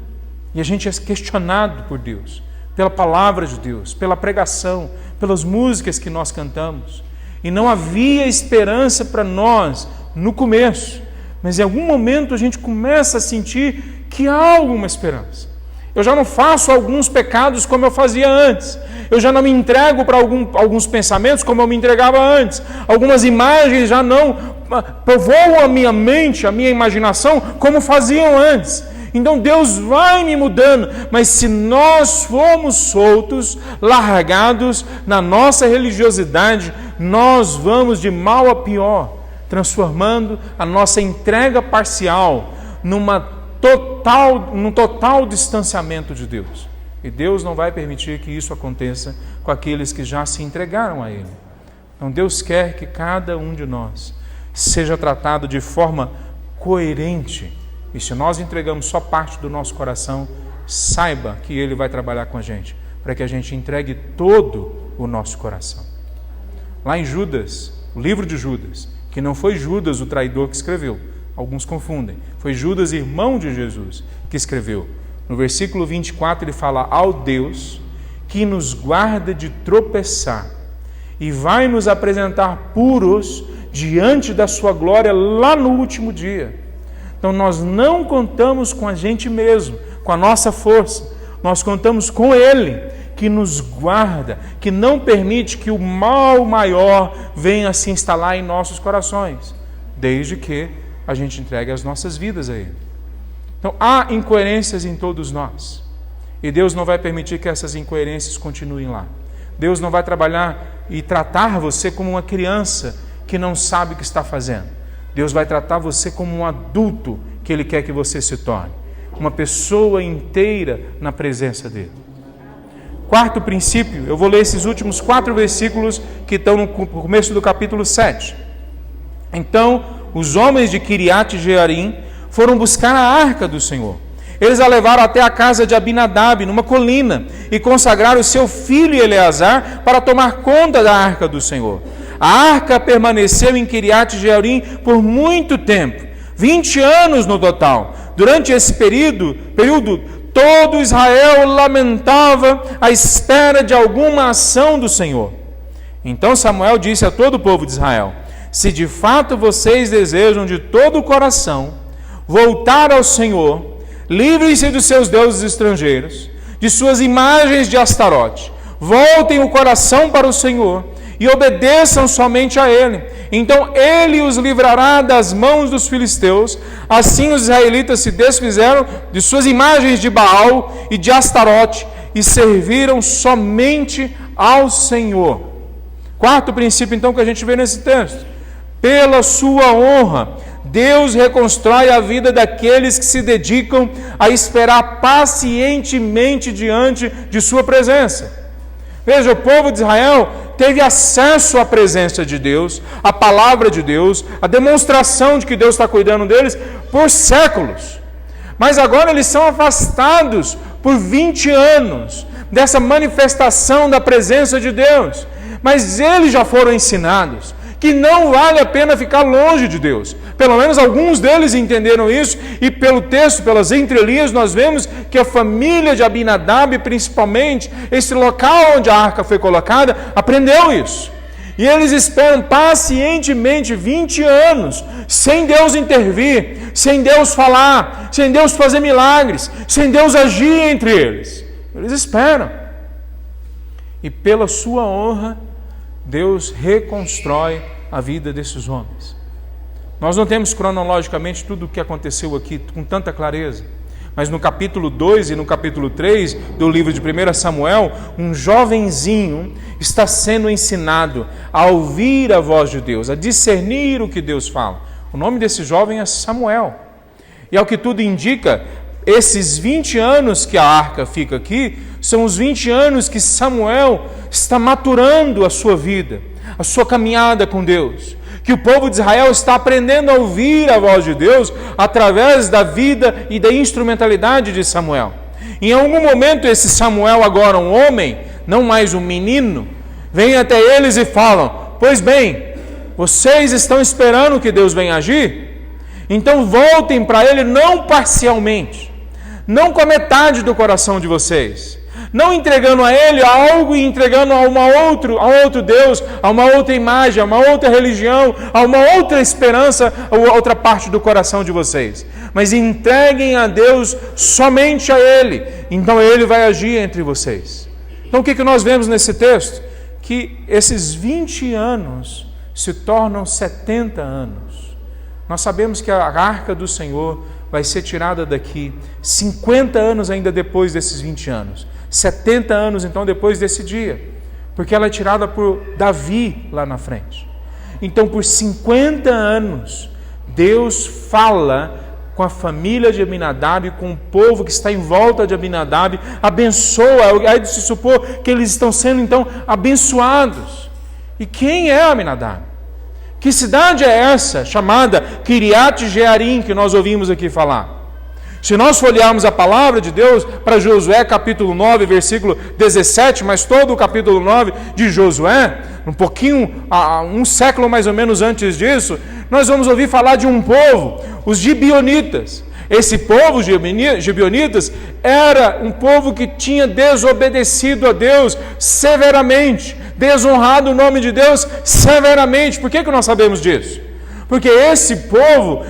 E a gente é questionado por Deus, pela palavra de Deus, pela pregação, pelas músicas que nós cantamos. E não havia esperança para nós no começo, mas em algum momento a gente começa a sentir que há alguma esperança. Eu já não faço alguns pecados como eu fazia antes. Eu já não me entrego para alguns pensamentos como eu me entregava antes. Algumas imagens já não povoam a minha mente, a minha imaginação como faziam antes. Então Deus vai me mudando, mas se nós formos soltos, largados na nossa religiosidade, nós vamos de mal a pior, transformando a nossa entrega parcial num total distanciamento de Deus. E Deus não vai permitir que isso aconteça com aqueles que já se entregaram a Ele. Então Deus quer que cada um de nós seja tratado de forma coerente. E se nós entregamos só parte do nosso coração, saiba que Ele vai trabalhar com a gente, para que a gente entregue todo o nosso coração. Lá em Judas, o livro de Judas, que não foi Judas o traidor que escreveu, alguns confundem, foi Judas, irmão de Jesus, que escreveu. No versículo 24 ele fala: ao Deus que nos guarda de tropeçar e vai nos apresentar puros diante da sua glória lá no último dia. Então nós não contamos com a gente mesmo, com a nossa força, nós contamos com Ele, que nos guarda, que não permite que o mal maior venha se instalar em nossos corações, desde que a gente entregue as nossas vidas a Ele. Então há incoerências em todos nós, e Deus não vai permitir que essas incoerências continuem lá. Deus não vai trabalhar e tratar você como uma criança que não sabe o que está fazendo. Deus vai tratar você como um adulto que Ele quer que você se torne. Uma pessoa inteira na presença dEle. Quarto princípio, eu vou ler esses últimos 4 versículos que estão no começo do capítulo 7. Então, os homens de Kiriat Jearim foram buscar a arca do Senhor. Eles a levaram até a casa de Abinadab, numa colina, e consagraram o seu filho Eleazar para tomar conta da arca do Senhor. A arca permaneceu em Kiriat Jearim por muito tempo, 20 anos no total. Durante esse período, todo Israel lamentava à espera de alguma ação do Senhor. Então Samuel disse a todo o povo de Israel: se de fato vocês desejam de todo o coração voltar ao Senhor, livrem-se dos seus deuses estrangeiros, de suas imagens de Astarote, voltem o coração para o Senhor e obedeçam somente a Ele. Então Ele os livrará das mãos dos filisteus. Assim os israelitas se desfizeram de suas imagens de Baal e de Astarote e serviram somente ao Senhor. Quarto princípio, então, que a gente vê nesse texto: pela sua honra, Deus reconstrói a vida daqueles que se dedicam a esperar pacientemente diante de sua presença. Veja, o povo de Israel teve acesso à presença de Deus, à palavra de Deus, à demonstração de que Deus está cuidando deles por séculos. Mas agora eles são afastados por 20 anos dessa manifestação da presença de Deus. Mas eles já foram ensinados que não vale a pena ficar longe de Deus. Pelo menos alguns deles entenderam isso, e pelo texto, pelas entrelinhas, nós vemos que a família de Abinadab, principalmente, esse local onde a arca foi colocada, aprendeu isso. E eles esperam pacientemente 20 anos, sem Deus intervir, sem Deus falar, sem Deus fazer milagres, sem Deus agir entre eles. Eles esperam. E pela sua honra, Deus reconstrói a vida desses homens. Nós não temos cronologicamente tudo o que aconteceu aqui com tanta clareza, mas no capítulo 2 e no capítulo 3 do livro de 1 Samuel, um jovenzinho está sendo ensinado a ouvir a voz de Deus, a discernir o que Deus fala. O nome desse jovem é Samuel. E ao que tudo indica, esses 20 anos que a arca fica aqui, são os 20 anos que Samuel está maturando a sua vida, a sua caminhada com Deus. Que o povo de Israel está aprendendo a ouvir a voz de Deus através da vida e da instrumentalidade de Samuel. Em algum momento esse Samuel, agora um homem, não mais um menino, vem até eles e falam: pois bem, vocês estão esperando que Deus venha agir? Então voltem para Ele não parcialmente, não com a metade do coração de vocês, não entregando a Ele algo e entregando a a outro Deus, a uma outra imagem, a uma outra religião, a uma outra esperança, a outra parte do coração de vocês. Mas entreguem a Deus somente a Ele, então Ele vai agir entre vocês. Então o que nós vemos nesse texto? Que esses 20 anos se tornam 70 anos. Nós sabemos que a arca do Senhor vai ser tirada daqui 50 anos ainda depois desses 20 anos. 70 anos então depois desse dia, porque ela é tirada por Davi lá na frente. Então por 50 anos Deus fala com a família de Abinadab, com o povo que está em volta de Abinadab, abençoa, é de se supor que eles estão sendo então abençoados. E quem é Abinadab? Que cidade é essa chamada Kiriat Jearim que nós ouvimos aqui falar? Se nós folhearmos a palavra de Deus para Josué capítulo 9, versículo 17, mas todo o capítulo 9 de Josué, um século mais ou menos antes disso, nós vamos ouvir falar de um povo, os Gibeonitas. Esse povo, os Gibeonitas, era um povo que tinha desobedecido a Deus severamente, desonrado o nome de Deus severamente. Por que nós sabemos disso? Porque esse povo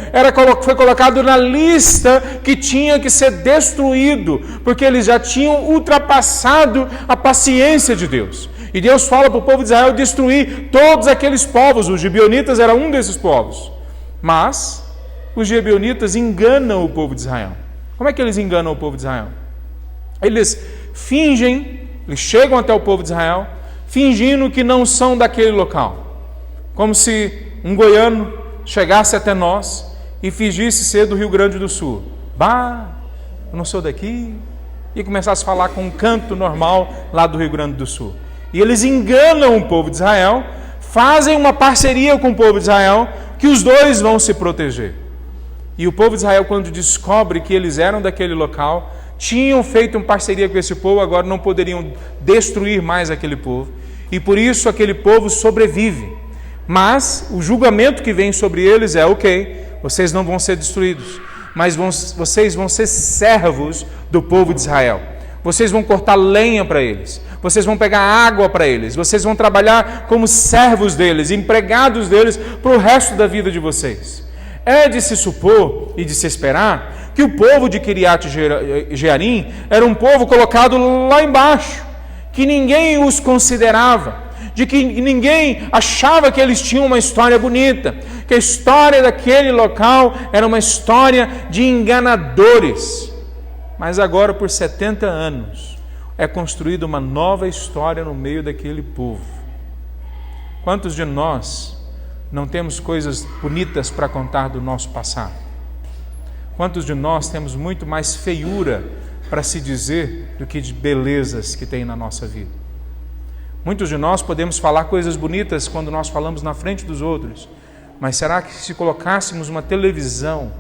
foi colocado na lista que tinha que ser destruído, porque eles já tinham ultrapassado a paciência de Deus. E Deus fala para o povo de Israel destruir todos aqueles povos. Os Gibeonitas eram um desses povos. Mas os Gibeonitas enganam o povo de Israel. Como é que eles enganam o povo de Israel? Eles chegam até o povo de Israel, fingindo que não são daquele local. Como se um goiano chegasse até nós e fingisse ser do Rio Grande do Sul. Eu não sou daqui. E começasse a falar com um canto normal lá do Rio Grande do Sul. E eles enganam o povo de Israel, fazem uma parceria com o povo de Israel, que os dois vão se proteger. E o povo de Israel, quando descobre que eles eram daquele local, tinham feito uma parceria com esse povo, agora não poderiam destruir mais aquele povo. E por isso aquele povo sobrevive. Mas o julgamento que vem sobre eles é: ok, vocês não vão ser destruídos, mas vocês vão ser servos do povo de Israel. Vocês vão cortar lenha para eles, vocês vão pegar água para eles, vocês vão trabalhar como servos deles, empregados deles para o resto da vida de vocês. É de se supor e de se esperar que o povo de Kiriat Jearim era um povo colocado lá embaixo, que ninguém os considerava, de que ninguém achava que eles tinham uma história bonita, que a história daquele local era uma história de enganadores. Mas agora, por 70 anos, é construída uma nova história no meio daquele povo. Quantos de nós não temos coisas bonitas para contar do nosso passado? Quantos de nós temos muito mais feiura para se dizer do que de belezas que tem na nossa vida? Muitos de nós podemos falar coisas bonitas quando nós falamos na frente dos outros, mas será que se colocássemos uma televisão,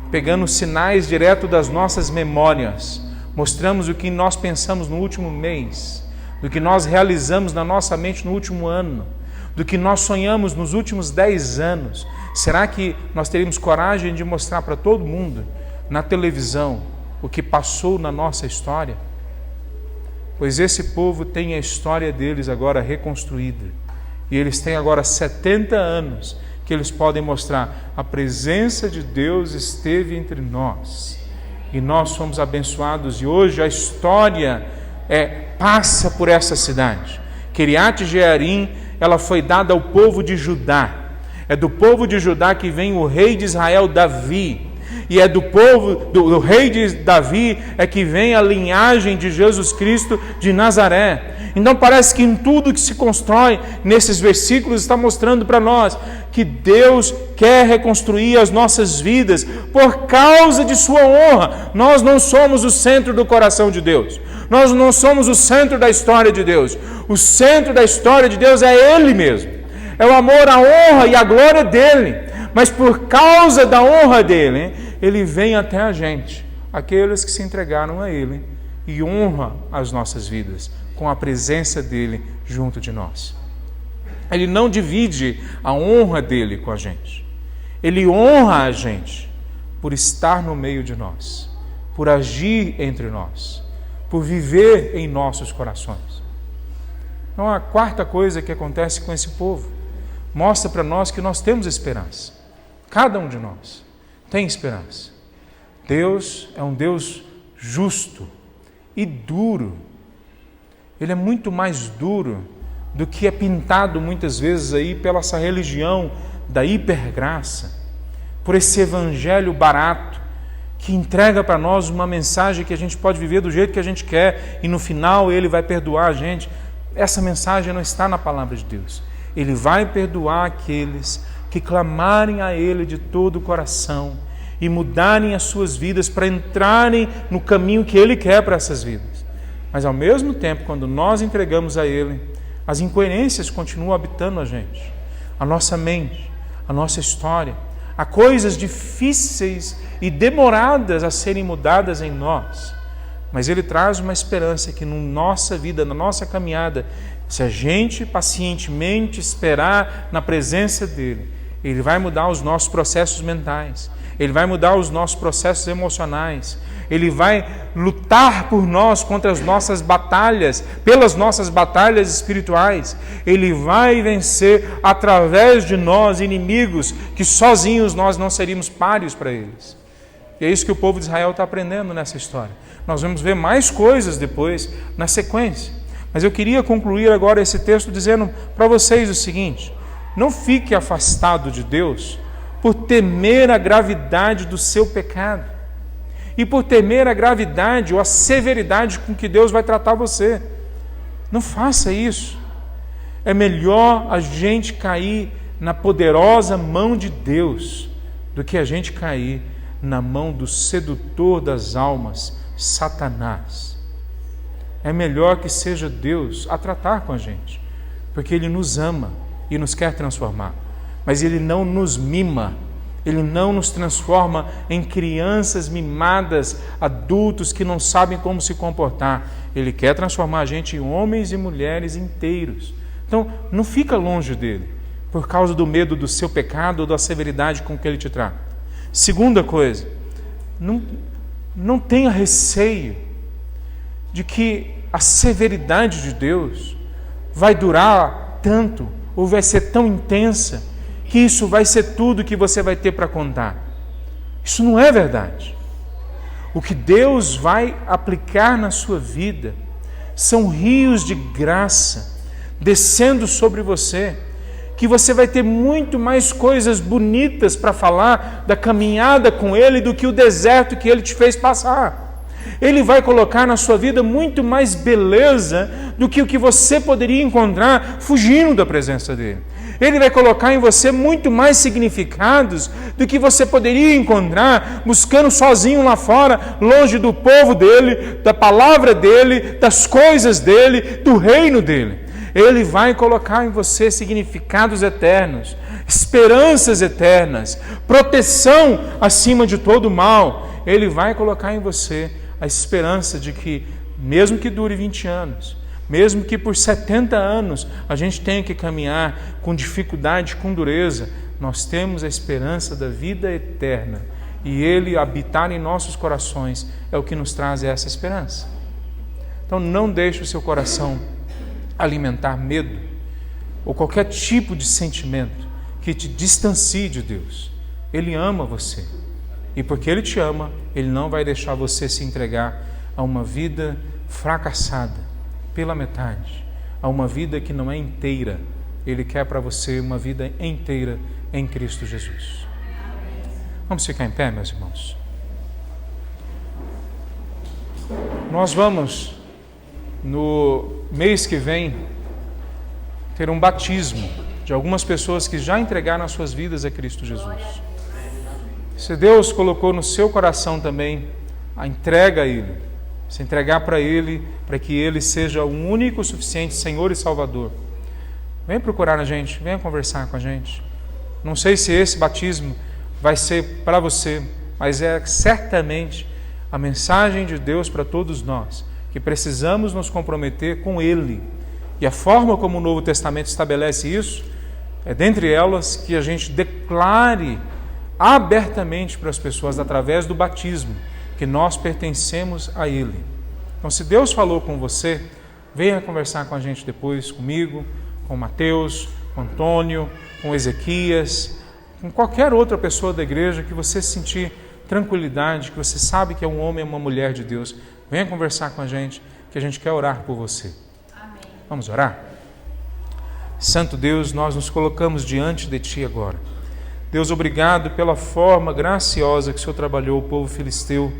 pegando sinais direto das nossas memórias, mostramos o que nós pensamos no último mês, do que nós realizamos na nossa mente no último ano, do que nós sonhamos nos últimos 10 anos, será que nós teríamos coragem de mostrar para todo mundo, na televisão, o que passou na nossa história? Pois esse povo tem a história deles agora reconstruída. E eles têm agora 70 anos que eles podem mostrar: a presença de Deus esteve entre nós. E nós somos abençoados. E hoje a história passa por essa cidade. Kiriat Jearim, ela foi dada ao povo de Judá. É do povo de Judá que vem o rei de Israel, Davi. E é do povo, do rei de Davi, é que vem a linhagem de Jesus Cristo de Nazaré. Então parece que em tudo que se constrói nesses versículos está mostrando para nós que Deus quer reconstruir as nossas vidas por causa de sua honra. Nós não somos o centro do coração de Deus. Nós não somos o centro da história de Deus. O centro da história de Deus é Ele mesmo. É o amor, a honra e a glória dEle. Mas por causa da honra dEle, Ele vem até a gente, aqueles que se entregaram a Ele, e honra as nossas vidas com a presença dEle junto de nós. Ele não divide a honra dEle com a gente. Ele honra a gente por estar no meio de nós, por agir entre nós, por viver em nossos corações. Então a quarta coisa que acontece com esse povo mostra para nós que nós temos esperança. Cada um de nós tem esperança. Deus é um Deus justo e duro. Ele é muito mais duro do que é pintado muitas vezes aí pela essa religião da hipergraça, por esse evangelho barato que entrega para nós uma mensagem que a gente pode viver do jeito que a gente quer e no final Ele vai perdoar a gente. Essa mensagem não está na palavra de Deus. Ele vai perdoar aqueles que clamarem a Ele de todo o coração e mudarem as suas vidas para entrarem no caminho que Ele quer para essas vidas. Mas ao mesmo tempo, quando nós entregamos a Ele, as incoerências continuam habitando a gente, a nossa mente, a nossa história. Há coisas difíceis e demoradas a serem mudadas em nós, mas Ele traz uma esperança que na nossa vida, na nossa caminhada, se a gente pacientemente esperar na presença dEle, Ele vai mudar os nossos processos mentais, Ele vai mudar os nossos processos emocionais, Ele vai lutar por nós contra as nossas batalhas, pelas nossas batalhas espirituais. Ele vai vencer através de nós inimigos que sozinhos nós não seríamos páreos para eles. E é isso que o povo de Israel está aprendendo nessa história. Nós vamos ver mais coisas depois na sequência. Mas eu queria concluir agora esse texto dizendo para vocês o seguinte: não fique afastado de Deus por temer a gravidade do seu pecado e por temer a gravidade ou a severidade com que Deus vai tratar você. Não faça isso. É melhor a gente cair na poderosa mão de Deus do que a gente cair na mão do sedutor das almas, Satanás. É melhor que seja Deus a tratar com a gente, porque Ele nos ama e nos quer transformar, mas Ele não nos mima, Ele não nos transforma em crianças mimadas, adultos que não sabem como se comportar. Ele quer transformar a gente em homens e mulheres inteiros. Então, não fica longe dEle, por causa do medo do seu pecado ou da severidade com que Ele te trata. Segunda coisa, não tenha receio de que a severidade de Deus vai durar tanto, ou vai ser tão intensa, que isso vai ser tudo que você vai ter para contar. Isso não é verdade. O que Deus vai aplicar na sua vida são rios de graça descendo sobre você, que você vai ter muito mais coisas bonitas para falar da caminhada com Ele do que o deserto que Ele te fez passar. Ele vai colocar na sua vida muito mais beleza do que o que você poderia encontrar fugindo da presença dEle. Ele vai colocar em você muito mais significados do que você poderia encontrar buscando sozinho lá fora, longe do povo dEle, da palavra dEle, das coisas dEle, do reino dEle. Ele vai colocar em você significados eternos, esperanças eternas, proteção acima de todo mal. Ele vai colocar em você a esperança de que, mesmo que dure 20 anos, mesmo que por 70 anos a gente tenha que caminhar com dificuldade, com dureza, nós temos a esperança da vida eterna. E Ele habitar em nossos corações é o que nos traz essa esperança. Então não deixe o seu coração alimentar medo ou qualquer tipo de sentimento que te distancie de Deus. Ele ama você. E porque Ele te ama, Ele não vai deixar você se entregar a uma vida fracassada pela metade, a uma vida que não é inteira. Ele quer para você uma vida inteira em Cristo Jesus. Vamos ficar em pé, meus irmãos. Nós vamos, no mês que vem, ter um batismo de algumas pessoas que já entregaram as suas vidas a Cristo Jesus. Se Deus colocou no seu coração também a entrega a Ele, se entregar para Ele, para que Ele seja o único, suficiente Senhor e Salvador, vem procurar a gente, venha conversar com a gente. Não sei se esse batismo vai ser para você, mas é certamente a mensagem de Deus para todos nós, que precisamos nos comprometer com Ele. E a forma como o Novo Testamento estabelece isso, é dentre elas que a gente declare abertamente para as pessoas, através do batismo, que nós pertencemos a Ele. Então, se Deus falou com você, venha conversar com a gente depois, comigo, com Mateus, com Antônio, com Ezequias, com qualquer outra pessoa da igreja que você sentir tranquilidade, que você sabe que é um homem ou uma mulher de Deus. Venha conversar com a gente, que a gente quer orar por você. Amém. Vamos orar? Santo Deus, nós nos colocamos diante de Ti agora. Deus, obrigado pela forma graciosa que o Senhor trabalhou o povo filisteu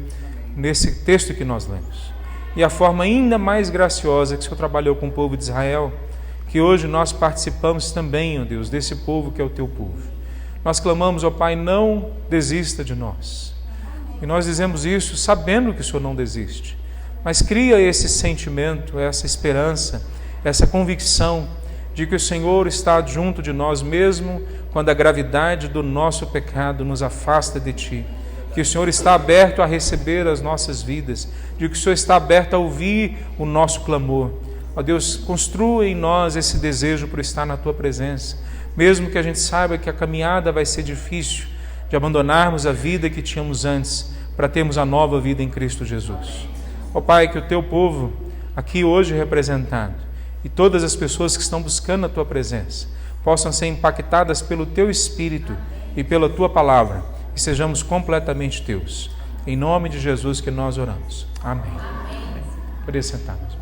nesse texto que nós lemos. E a forma ainda mais graciosa que o Senhor trabalhou com o povo de Israel, que hoje nós participamos também, ó Deus, desse povo que é o Teu povo. Nós clamamos, ó Pai, não desista de nós. E nós dizemos isso sabendo que o Senhor não desiste. Mas cria esse sentimento, essa esperança, essa convicção de que o Senhor está junto de nós mesmo quando a gravidade do nosso pecado nos afasta de Ti. Que o Senhor está aberto a receber as nossas vidas, de que o Senhor está aberto a ouvir o nosso clamor. Ó Deus, construa em nós esse desejo por estar na Tua presença, mesmo que a gente saiba que a caminhada vai ser difícil, de abandonarmos a vida que tínhamos antes, para termos a nova vida em Cristo Jesus. Ó Pai, que o Teu povo, aqui hoje representado, e todas as pessoas que estão buscando a Tua presença, possam ser impactadas pelo Teu Espírito e pela Tua palavra, e sejamos completamente Teus. Em nome de Jesus que nós oramos. Amém. Poderia sentar, meus irmãos.